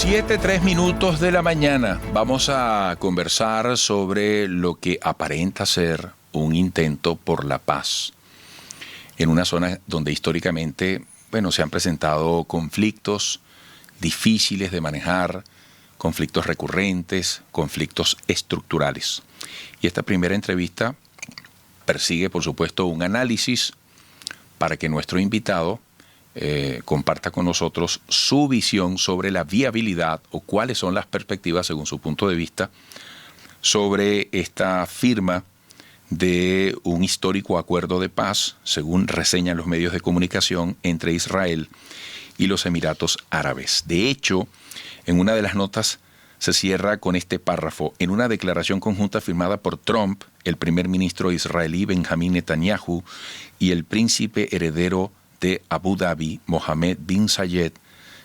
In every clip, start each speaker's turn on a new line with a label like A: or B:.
A: 7:03 de la mañana. Vamos a conversar sobre lo que aparenta ser un intento por la paz en una zona donde históricamente, se han presentado conflictos difíciles de manejar, conflictos recurrentes, conflictos estructurales. Y esta primera entrevista persigue, por supuesto, un análisis para que nuestro invitado comparta con nosotros su visión sobre la viabilidad o cuáles son las perspectivas, según su punto de vista, sobre esta firma de un histórico acuerdo de paz, según reseñan los medios de comunicación, entre Israel y los Emiratos Árabes. De hecho, en una de las notas se cierra con este párrafo: en una declaración conjunta firmada por Trump, el primer ministro israelí Benjamín Netanyahu y el príncipe heredero de Abu Dhabi, Mohammed bin Zayed,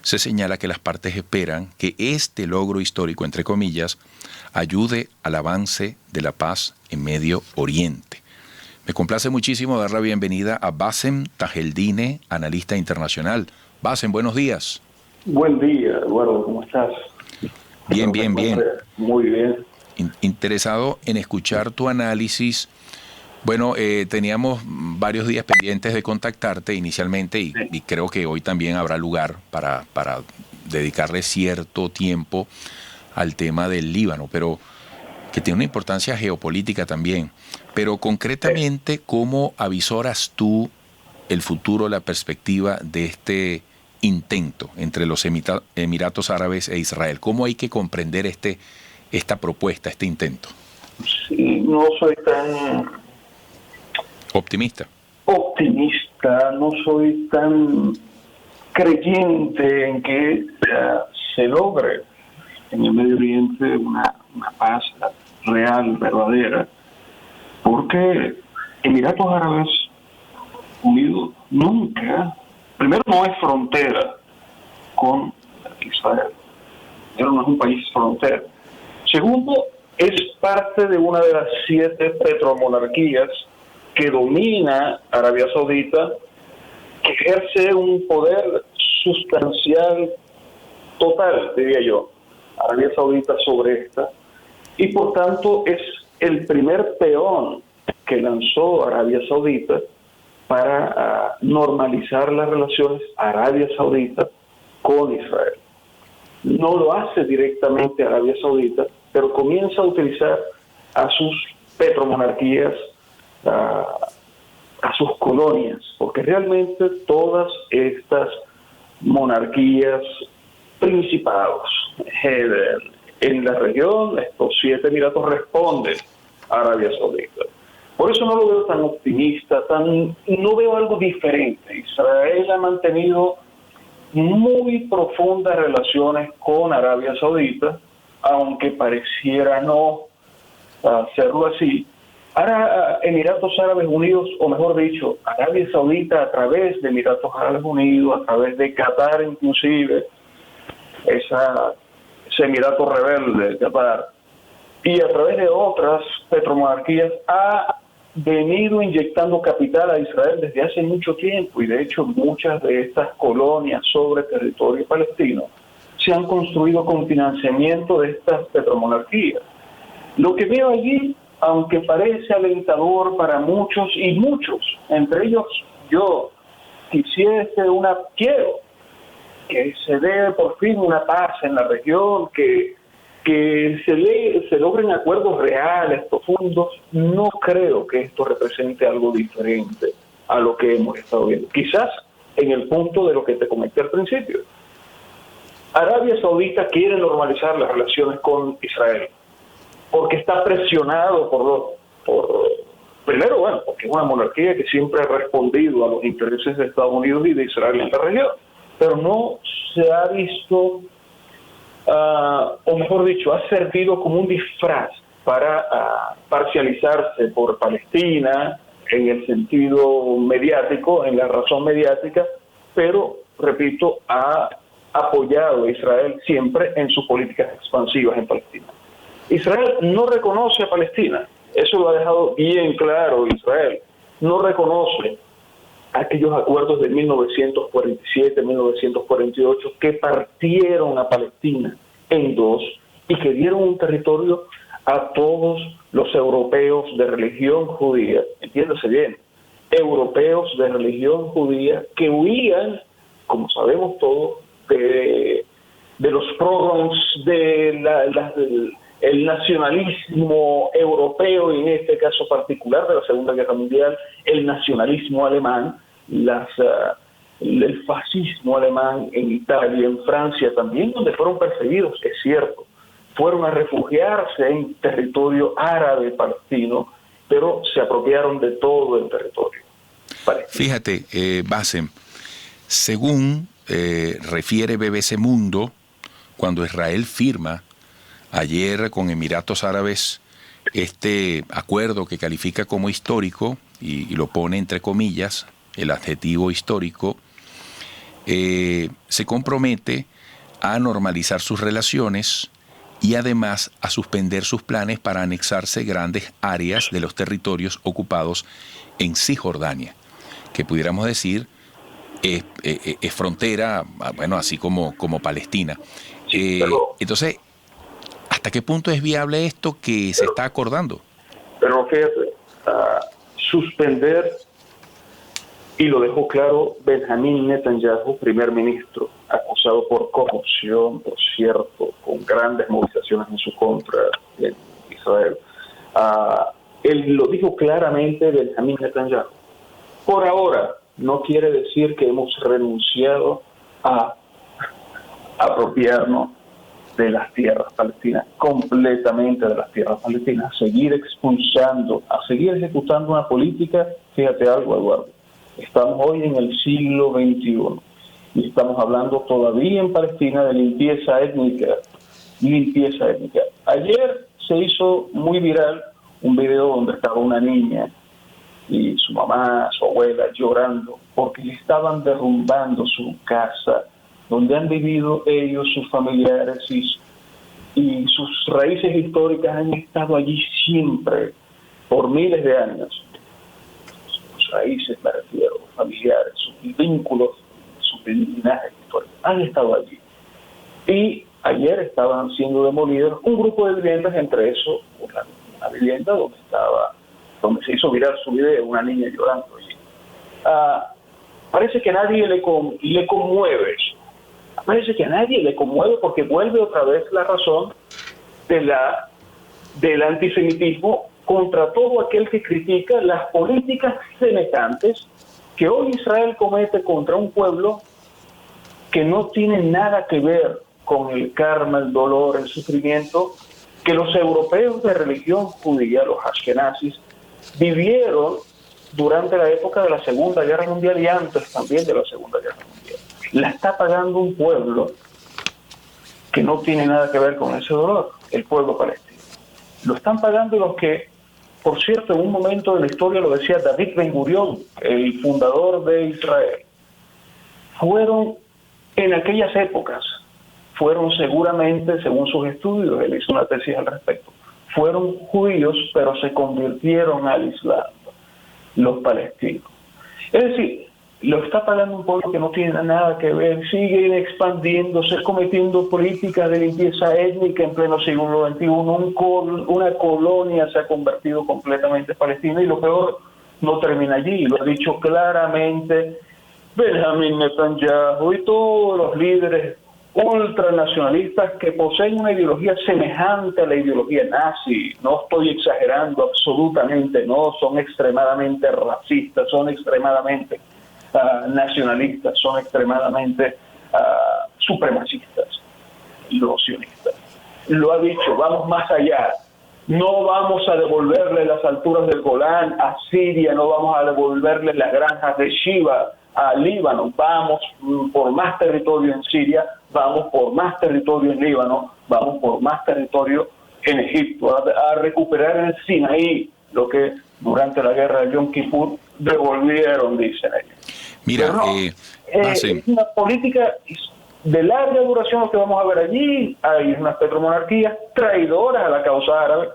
A: se señala que las partes esperan que este logro histórico, entre comillas, ayude al avance de la paz en Medio Oriente. Me complace muchísimo dar la bienvenida a Bassem Tajeldine, analista internacional. Bassem, buenos días.
B: Buen día, Eduardo, ¿cómo estás?
A: Bien.
B: Muy bien.
A: Interesado en escuchar tu análisis. Teníamos varios días pendientes de contactarte inicialmente y creo que hoy también habrá lugar para dedicarle cierto tiempo al tema del Líbano, pero que tiene una importancia geopolítica también. Pero concretamente, ¿cómo avisoras tú el futuro, la perspectiva de este intento entre los Emiratos Árabes e Israel? ¿Cómo hay que comprender esta propuesta, este intento?
B: Sí, no soy tan
A: optimista,
B: no soy tan creyente en que se logre en el Medio Oriente una paz real, verdadera, porque Emiratos Árabes Unidos nunca, primero, no es frontera con Israel, primero, no es un país frontera, segundo, es parte de una de las 7 petromonarquías que domina Arabia Saudita, que ejerce un poder sustancial, total, diría yo, Arabia Saudita sobre esta, y por tanto es el primer peón que lanzó Arabia Saudita para normalizar las relaciones Arabia Saudita con Israel. No lo hace directamente Arabia Saudita, pero comienza a utilizar a sus petromonarquías, a sus colonias, porque realmente todas estas monarquías, principados en la región, estos 7 emiratos responden a Arabia Saudita. Por eso no lo veo tan optimista, no veo algo diferente. Israel ha mantenido muy profundas relaciones con Arabia Saudita, aunque pareciera no hacerlo así. Ahora Emiratos Árabes Unidos, o mejor dicho, Arabia Saudita a través de Emiratos Árabes Unidos, a través de Qatar inclusive, ese Emirato rebelde, Qatar, y a través de otras petromonarquías, ha venido inyectando capital a Israel desde hace mucho tiempo, y de hecho muchas de estas colonias sobre territorio palestino se han construido con financiamiento de estas petromonarquías. Lo que veo allí, aunque parece alentador para muchos, y muchos, entre ellos yo, quiero que se dé por fin una paz en la región, que se logren acuerdos reales, profundos. No creo que esto represente algo diferente a lo que hemos estado viendo. Quizás en el punto de lo que te comenté al principio. Arabia Saudita quiere normalizar las relaciones con Israel, porque está presionado primero, porque es una monarquía que siempre ha respondido a los intereses de Estados Unidos y de Israel en la región, pero no se ha visto, o mejor dicho, ha servido como un disfraz para parcializarse por Palestina en el sentido mediático, en la razón mediática, pero, repito, ha apoyado a Israel siempre en sus políticas expansivas en Palestina. Israel no reconoce a Palestina, eso lo ha dejado bien claro Israel, no reconoce aquellos acuerdos de 1947, 1948, que partieron a Palestina en dos y que dieron un territorio a todos los europeos de religión judía, entiéndase bien, europeos de religión judía que huían, como sabemos todos, de los pogroms, el nacionalismo europeo, y en este caso particular de la Segunda Guerra Mundial, el nacionalismo alemán, el fascismo alemán en Italia, en Francia también, donde fueron perseguidos, es cierto, fueron a refugiarse en territorio árabe palestino, pero se apropiaron de todo el territorio palestino.
A: Fíjate, Bassem, según refiere BBC Mundo, cuando Israel firma ayer con Emiratos Árabes este acuerdo que califica como histórico, y lo pone entre comillas, el adjetivo histórico, se compromete a normalizar sus relaciones y además a suspender sus planes para anexarse grandes áreas de los territorios ocupados en Cisjordania, que pudiéramos decir es frontera, bueno, así como Palestina. Entonces, ¿hasta qué punto es viable esto que se está acordando?
B: Pero fíjate, suspender, y lo dejó claro Benjamín Netanyahu, primer ministro, acusado por corrupción, por cierto, con grandes movilizaciones en su contra en Israel. Él lo dijo claramente, Benjamín Netanyahu. Por ahora, no quiere decir que hemos renunciado a apropiarnos de las tierras palestinas, completamente de las tierras palestinas, a seguir expulsando, a seguir ejecutando una política. Fíjate algo, Eduardo, estamos hoy en el siglo XXI y estamos hablando todavía en Palestina de limpieza étnica. Ayer se hizo muy viral un video donde estaba una niña y su mamá, su abuela llorando porque le estaban derrumbando su casa, donde han vivido ellos, sus familiares y sus raíces históricas han estado allí siempre, por miles de años. Sus raíces, me refiero, familiares, sus vínculos, sus linajes históricos, han estado allí. Y ayer estaban siendo demolidas un grupo de viviendas, entre eso una vivienda donde se hizo viral su video, una niña llorando allí. Parece que a nadie le conmueve eso. Parece que a nadie le conmueve porque vuelve otra vez la razón del antisemitismo contra todo aquel que critica las políticas semejantes que hoy Israel comete contra un pueblo que no tiene nada que ver con el karma, el dolor, el sufrimiento que los europeos de religión judía, los ashkenazis, vivieron durante la época de la Segunda Guerra Mundial y antes también de la Segunda Guerra Mundial. La está pagando un pueblo que no tiene nada que ver con ese dolor, el pueblo palestino. Lo están pagando los que, por cierto, en un momento de la historia lo decía David Ben-Gurión, el fundador de Israel, fueron en aquellas épocas, fueron seguramente, según sus estudios, él hizo una tesis al respecto, fueron judíos, pero se convirtieron al Islam, los palestinos. Es decir, lo está pagando un pueblo que no tiene nada que ver, siguen expandiéndose, cometiendo políticas de limpieza étnica en pleno siglo XXI, una colonia se ha convertido completamente en Palestina, y lo peor no termina allí, lo ha dicho claramente Benjamín Netanyahu y todos los líderes ultranacionalistas que poseen una ideología semejante a la ideología nazi. No estoy exagerando absolutamente, no, son extremadamente racistas, son extremadamente nacionalistas, son extremadamente supremacistas, los sionistas. Lo ha dicho, vamos más allá, no vamos a devolverle las alturas del Golán a Siria, no vamos a devolverle las granjas de Shiva a Líbano, vamos por más territorio en Siria, vamos por más territorio en Líbano, vamos por más territorio en Egipto, a recuperar el Sinaí, lo que durante la guerra de Yom Kippur devolvieron, dicen ellos.
A: Mira,
B: no, es una política de larga duración lo que vamos a ver allí. Hay unas petromonarquías traidoras a la causa árabe,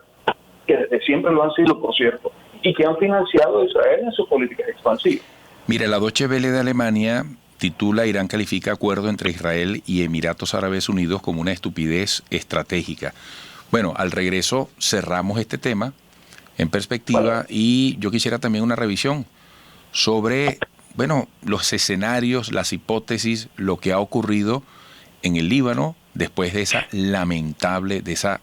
B: que desde siempre lo han sido, por cierto, y que han financiado a Israel en sus políticas expansivas.
A: Mira, la Deutsche Welle de Alemania titula Irán califica acuerdo entre Israel y Emiratos Árabes Unidos como una estupidez estratégica. Bueno, al regreso cerramos este tema en perspectiva y yo quisiera también una revisión sobre, bueno, los escenarios, las hipótesis, lo que ha ocurrido en el Líbano después de esa lamentable, de esa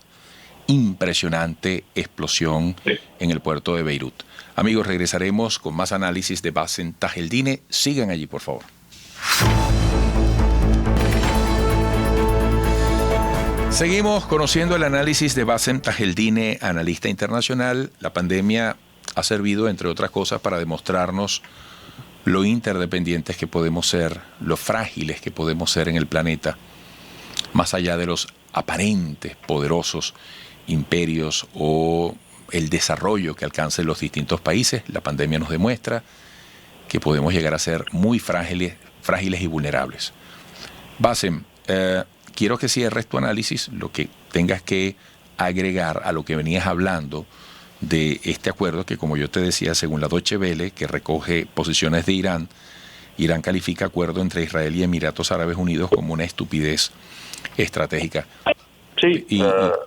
A: impresionante explosión en el puerto de Beirut. Amigos, regresaremos con más análisis de Bassem Tajeldine. Sigan allí, por favor. Seguimos conociendo el análisis de Bassem Tajeldine, analista internacional. La pandemia ha servido, entre otras cosas, para demostrarnos lo interdependientes que podemos ser, lo frágiles que podemos ser en el planeta, más allá de los aparentes poderosos imperios o el desarrollo que alcancen los distintos países. La pandemia nos demuestra que podemos llegar a ser muy frágiles y vulnerables. Bassem, quiero que cierres tu análisis, lo que tengas que agregar a lo que venías hablando de este acuerdo que, como yo te decía, según la Deutsche Welle, que recoge posiciones de Irán, Irán califica acuerdo entre Israel y Emiratos Árabes Unidos como una estupidez estratégica.
B: Sí,
A: y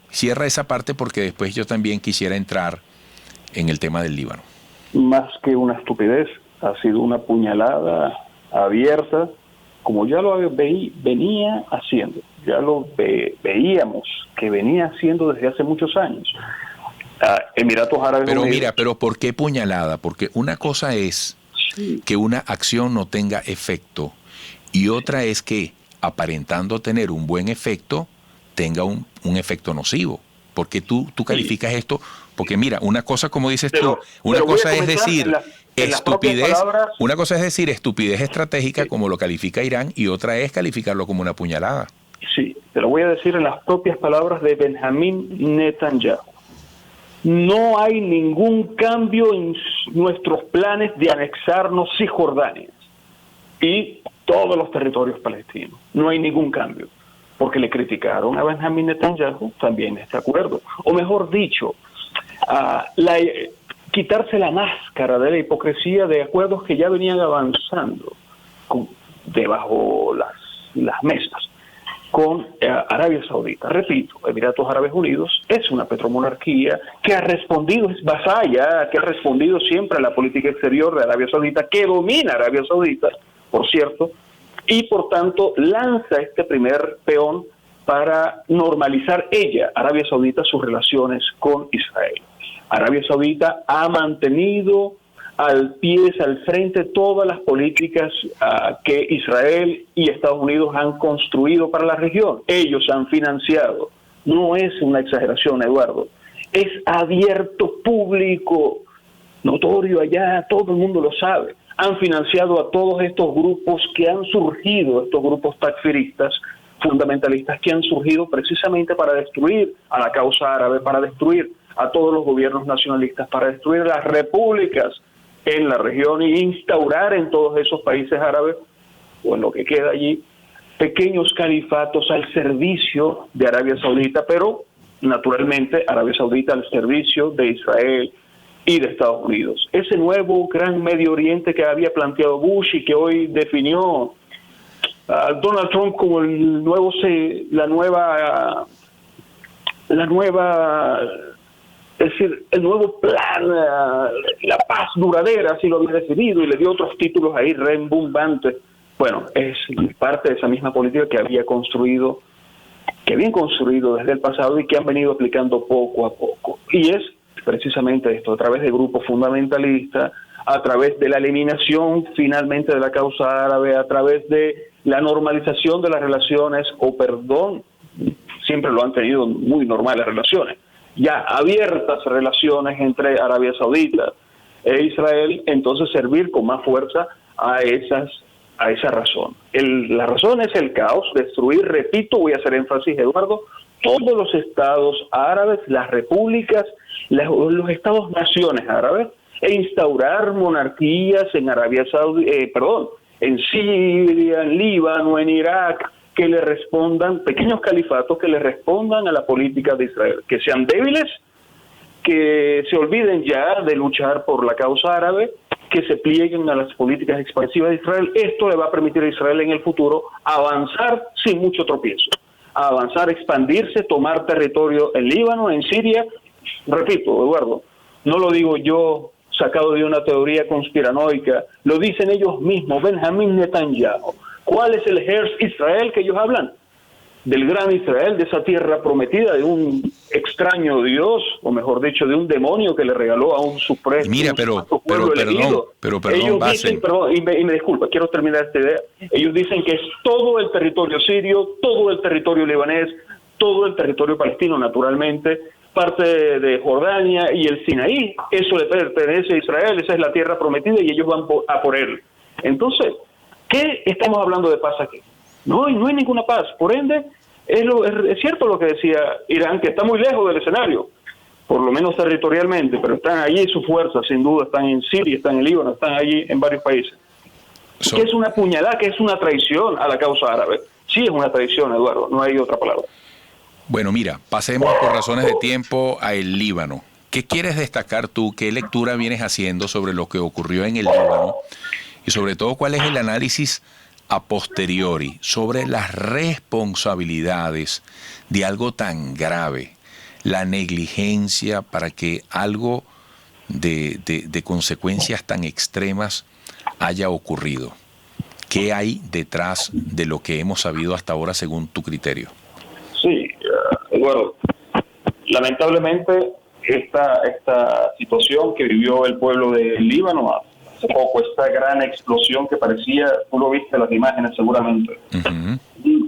A: cierra esa parte porque después yo también quisiera entrar en el tema del Líbano.
B: Más que una estupidez, ha sido una puñalada abierta, como ya lo venía haciendo, ya lo veíamos que venía haciendo desde hace muchos años. Emiratos Árabes
A: Unidos. Pero
B: Unidos.
A: mira, pero ¿por qué puñalada? Porque una cosa es que una acción no tenga efecto y otra es que, aparentando tener un buen efecto, tenga un efecto nocivo. Porque tú calificas esto, porque mira, una cosa, como dices tú, una cosa es decir estupidez, una cosa es decir estupidez estratégica, como lo califica Irán, y otra es calificarlo como una puñalada.
B: Sí, te lo voy a decir en las propias palabras de Benjamín Netanyahu. No hay ningún cambio en nuestros planes de anexarnos Cisjordania y todos los territorios palestinos. No hay ningún cambio. Porque le criticaron a Benjamín Netanyahu también este acuerdo. O mejor dicho, quitarse la máscara de la hipocresía de acuerdos que ya venían avanzando debajo las mesas con Arabia Saudita. Repito, Emiratos Árabes Unidos es una petromonarquía que ha respondido, es vasalla, que ha respondido siempre a la política exterior de Arabia Saudita, que domina Arabia Saudita, por cierto, y por tanto lanza este primer peón para normalizar ella, Arabia Saudita, sus relaciones con Israel. Arabia Saudita ha mantenido al frente todas las políticas que Israel y Estados Unidos han construido para la región. Ellos han financiado. No es una exageración, Eduardo. Es abierto, público, notorio allá, todo el mundo lo sabe. Han financiado a todos estos grupos que han surgido, estos grupos takfiristas, fundamentalistas, que han surgido precisamente para destruir a la causa árabe, para destruir a todos los gobiernos nacionalistas, para destruir las repúblicas en la región e instaurar en todos esos países árabes, o en lo que queda allí, pequeños califatos al servicio de Arabia Saudita, pero naturalmente Arabia Saudita al servicio de Israel y de Estados Unidos. Ese nuevo gran Medio Oriente que había planteado Bush y que hoy definió Donald Trump como la nueva es decir, el nuevo plan, la paz duradera, así lo había definido, y le dio otros títulos ahí rembombantes. Bueno, es parte de esa misma política que habían construido desde el pasado y que han venido aplicando poco a poco. Y es precisamente esto, a través de grupos fundamentalistas, a través de la eliminación finalmente de la causa árabe, a través de la normalización de las relaciones, siempre lo han tenido muy normales las relaciones, ya abiertas relaciones entre Arabia Saudita e Israel, entonces servir con más fuerza a esa razón. La razón es el caos, destruir, repito, voy a hacer énfasis, Eduardo, todos los estados árabes, las repúblicas, los estados-naciones árabes, e instaurar monarquías en en Siria, en Líbano, en Irak, que le respondan, pequeños califatos que le respondan a la política de Israel, que sean débiles, que se olviden ya de luchar por la causa árabe que se plieguen a las políticas expansivas de Israel. Esto le va a permitir a Israel en el futuro avanzar sin mucho tropiezo, avanzar, expandirse, tomar territorio en Líbano, en Siria. Repito, Eduardo, no lo digo yo sacado de una teoría conspiranoica, lo dicen ellos mismos, Benjamín Netanyahu. ¿Cuál es el Herz Israel que ellos hablan? Del gran Israel, de esa tierra prometida, de un extraño Dios, o mejor dicho, de un demonio que le regaló a un supremo.
A: Mira, pero perdón,
B: ellos dicen, perdón, y me disculpa, quiero terminar esta idea. Ellos dicen que es todo el territorio sirio, todo el territorio libanés, todo el territorio palestino, naturalmente, parte de Jordania y el Sinaí. Eso le pertenece a Israel, esa es la tierra prometida y ellos van a por él. Entonces, ¿qué estamos hablando de paz aquí? No hay ninguna paz. Por ende, es cierto lo que decía Irán, que está muy lejos del escenario, por lo menos territorialmente, pero están allí sus fuerzas, sin duda, están en Siria, están en Líbano, están allí en varios países. Que es una puñalada, que es una traición a la causa árabe. Sí es una traición, Eduardo, no hay otra palabra.
A: Bueno, mira, pasemos por razones de tiempo a el Líbano. ¿Qué quieres destacar tú? ¿Qué lectura vienes haciendo sobre lo que ocurrió en el Líbano? Y sobre todo, ¿cuál es el análisis a posteriori sobre las responsabilidades de algo tan grave, la negligencia para que algo de consecuencias tan extremas haya ocurrido? ¿Qué hay detrás de lo que hemos sabido hasta ahora según tu criterio?
B: Sí, Eduardo, lamentablemente esta situación que vivió el pueblo de Líbano hace poco, esta gran explosión que parecía, tú lo viste en las imágenes seguramente,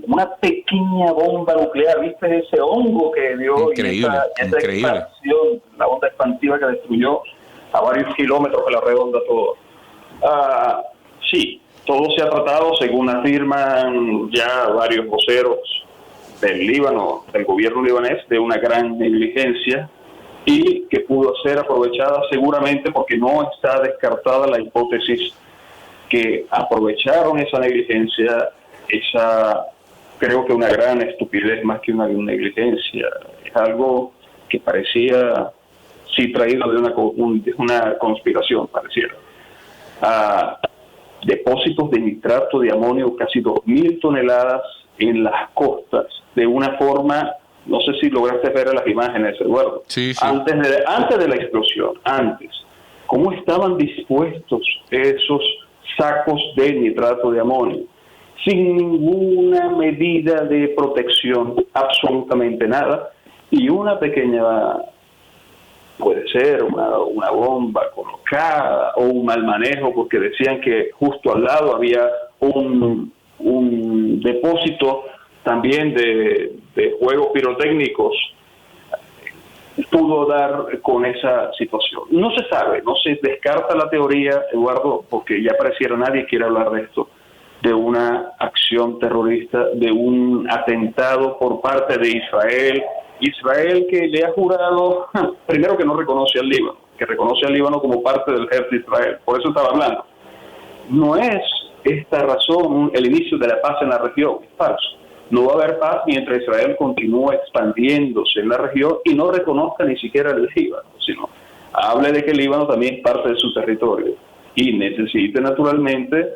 B: una pequeña bomba nuclear, viste ese hongo que dio,
A: increíble,
B: y esa expansión, la onda expansiva que destruyó a varios kilómetros de la redonda todo. Sí, todo se ha tratado, según afirman ya varios voceros del Líbano, del gobierno libanés, de una gran negligencia y que pudo ser aprovechada seguramente, porque no está descartada la hipótesis que aprovecharon esa negligencia, creo que una gran estupidez más que una negligencia. Es algo que parecía, sí, traído de una conspiración, pareciera. Depósitos de nitrato de amonio, casi 2.000 toneladas en las costas, de una forma, no sé si lograste ver las imágenes, Eduardo,
A: sí.
B: Antes de la explosión, cómo estaban dispuestos esos sacos de nitrato de amonio, sin ninguna medida de protección, absolutamente nada, y una pequeña, puede ser una bomba colocada o un mal manejo, porque decían que justo al lado había un depósito también de juegos pirotécnicos, pudo dar con esa situación. No se sabe, no se descarta la teoría, Eduardo, porque ya pareciera nadie quiere hablar de esto, de una acción terrorista, de un atentado por parte de Israel. Israel que le ha jurado, primero, que no reconoce al Líbano, que reconoce al Líbano como parte del ejército de Israel. Por eso estaba hablando. No es esta razón el inicio de la paz en la región, es falso. No va a haber paz mientras Israel continúe expandiéndose en la región y no reconozca ni siquiera el Líbano, sino hable de que el Líbano también es parte de su territorio y necesite naturalmente,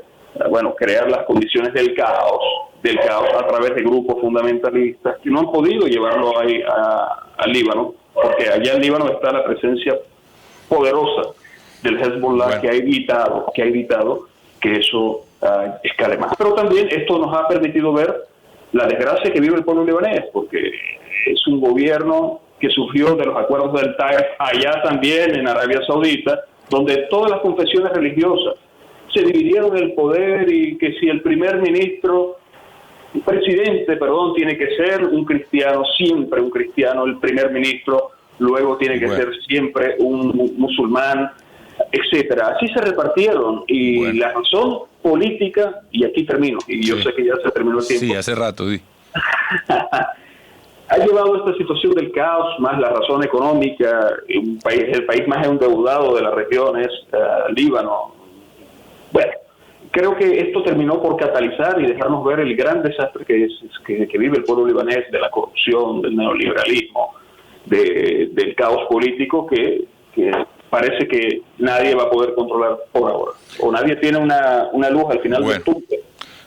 B: crear las condiciones del caos a través de grupos fundamentalistas que no han podido llevarlo ahí al Líbano, porque allá en Líbano está la presencia poderosa del Hezbollah, que ha evitado que eso escale más. Pero también esto nos ha permitido ver la desgracia que vive el pueblo libanés, porque es un gobierno que surgió de los acuerdos del Taif, allá también en Arabia Saudita, donde todas las confesiones religiosas se dividieron el poder, y que si el presidente, tiene que ser un cristiano, siempre un cristiano, el primer ministro, luego tiene que ser siempre un musulmán, etcétera. Así se repartieron, y la razón política, y aquí termino, y yo sé que ya se terminó el tiempo.
A: Sí, hace rato, sí.
B: Ha llevado a esta situación del caos, más la razón económica. El país más endeudado de la región es Líbano. Bueno, creo que esto terminó por catalizar y dejarnos ver el gran desastre que vive el pueblo libanés, de la corrupción, del neoliberalismo, del caos político que parece que nadie va a poder controlar por ahora. O nadie tiene una luz al final del túnel.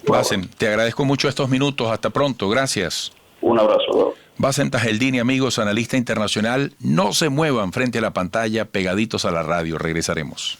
A: Bassem, te agradezco mucho estos minutos. Hasta pronto. Gracias.
B: Un abrazo.
A: Bassem Tajeldini, amigos, analista internacional. No se muevan frente a la pantalla, pegaditos a la radio. Regresaremos.